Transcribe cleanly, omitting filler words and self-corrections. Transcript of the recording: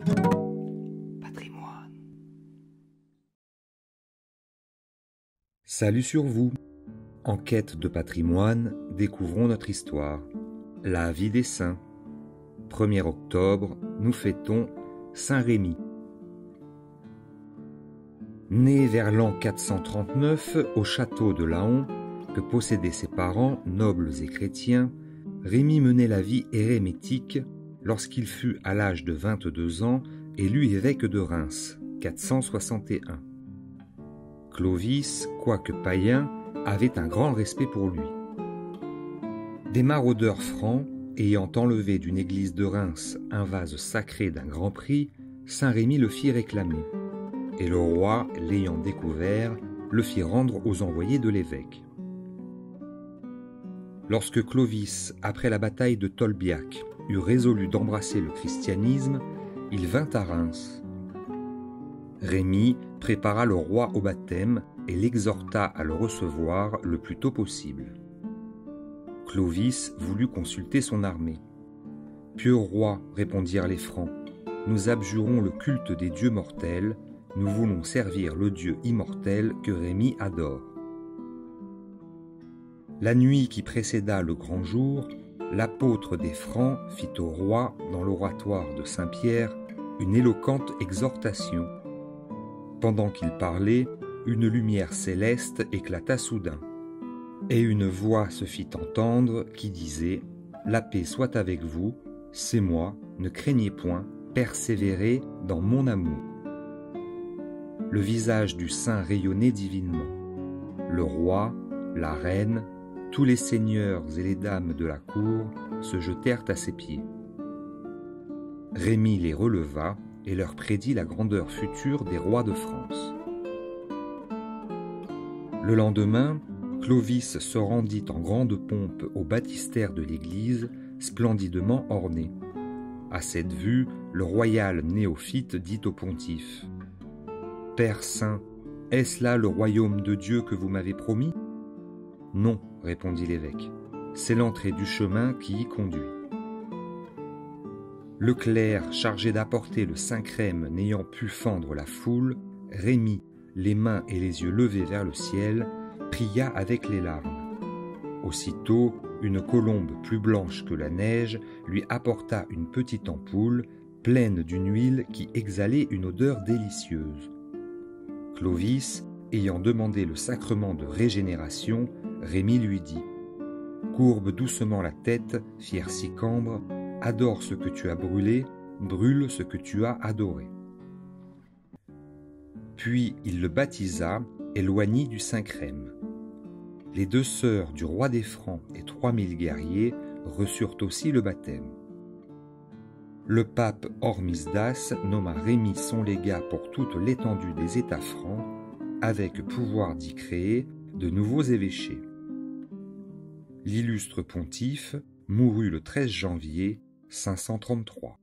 Patrimoine. Salut sur vous. En quête de patrimoine, découvrons notre histoire. La vie des saints. 1er octobre, nous fêtons Saint Rémi. Né vers l'an 439 au château de Laon, que possédaient ses parents, nobles et chrétiens, Rémi menait la vie érémitique lorsqu'il fut, à l'âge de 22 ans, élu évêque de Reims, 461. Clovis, quoique païen, avait un grand respect pour lui. Des maraudeurs francs, ayant enlevé d'une église de Reims un vase sacré d'un grand prix, Saint Rémi le fit réclamer, et le roi, l'ayant découvert, le fit rendre aux envoyés de l'évêque. Lorsque Clovis, après la bataille de Tolbiac, eut résolu d'embrasser le christianisme, il vint à Reims. Rémi prépara le roi au baptême et l'exhorta à le recevoir le plus tôt possible. Clovis voulut consulter son armée. « Pieux roi, répondirent les Francs, nous abjurons le culte des dieux mortels, nous voulons servir le Dieu immortel que Rémi adore. » La nuit qui précéda le grand jour, l'apôtre des Francs fit au roi, dans l'oratoire de Saint-Pierre, une éloquente exhortation. Pendant qu'il parlait, une lumière céleste éclata soudain, et une voix se fit entendre qui disait « La paix soit avec vous, c'est moi, ne craignez point, persévérez dans mon amour. » Le visage du saint rayonnait divinement. Le roi, la reine, tous les seigneurs et les dames de la cour se jetèrent à ses pieds. Rémi les releva et leur prédit la grandeur future des rois de France. Le lendemain, Clovis se rendit en grande pompe au baptistère de l'église, splendidement orné. À cette vue, le royal néophyte dit au pontife : « Père saint, est-ce là le royaume de Dieu que vous m'avez promis ? » « Non, répondit l'évêque, c'est l'entrée du chemin qui y conduit. » Le clerc, chargé d'apporter le Saint-Crème n'ayant pu fendre la foule, Rémi, les mains et les yeux levés vers le ciel, pria avec les larmes. Aussitôt, une colombe plus blanche que la neige lui apporta une petite ampoule pleine d'une huile qui exhalait une odeur délicieuse. Clovis, ayant demandé le sacrement de régénération, Rémi lui dit : « Courbe doucement la tête, fier Sicambre, adore ce que tu as brûlé, brûle ce que tu as adoré. » Puis il le baptisa et l'oignit du Saint-Crème. Les 2 sœurs du roi des Francs et 3000 guerriers reçurent aussi le baptême. Le pape Hormisdas nomma Rémi son légat pour toute l'étendue des États francs, avec pouvoir d'y créer de nouveaux évêchés. L'illustre pontife mourut le 13 janvier 533.